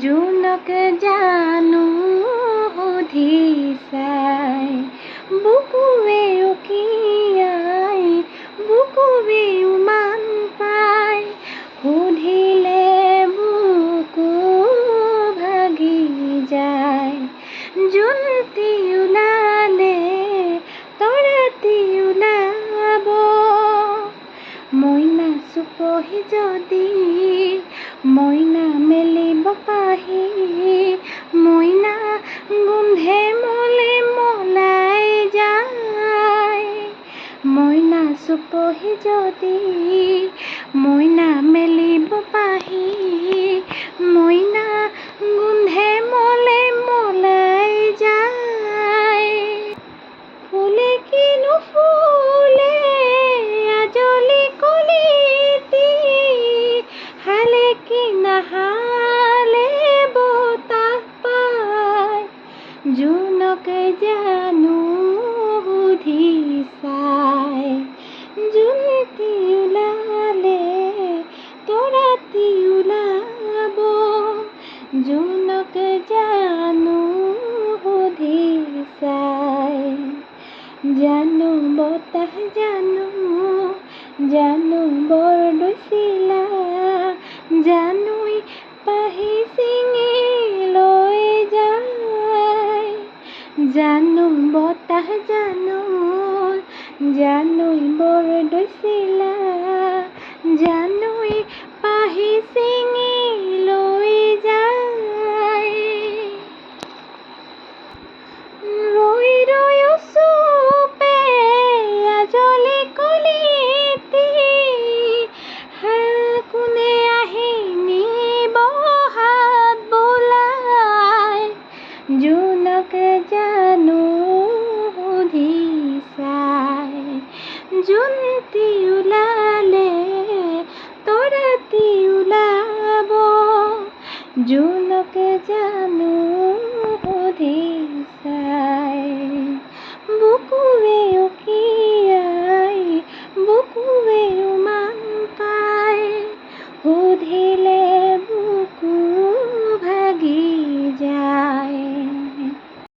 জোনক জানো সুধি চাই বুকুৱে উকিয়াই বুকুৱে উমান পাই সুধিলে বুকু ভাগি যায়। জোনটি ওলালে তৰাটি ওলাব মইনা চুপহি যদি মইনা মেলিব পাহি মইনা গোন্ধে মলে মলাই যায়। মইনা চুপহি যদি মইনা মেলিব পাহি মইনা গোন্ধে মলে মলাই যায়। ফুলে কি নুফুলে আজলি কলিতি হালে কি নাহালে বতাহ পায়। জোনক জানো সুধি চাই জোনটি ওলালে তৰাটি ওলাব জোনক জানো সুধি চাই। জানো বতাহ জানো জানো বৰদৈচিলা জানোই পাহি ছিঙি লৈ যায়। জানো বতাহ জানো জানোই বৰদৈচিলা জানোই পাহি ছিঙি লৈ যায়। ৰৈ ৰৈ চুপে আজলি কলিতি কোনে আহি নিব হাত বোলাই। জোনক জানো সুধি চাই জোনটি ওলালে তৰাটি ওলাব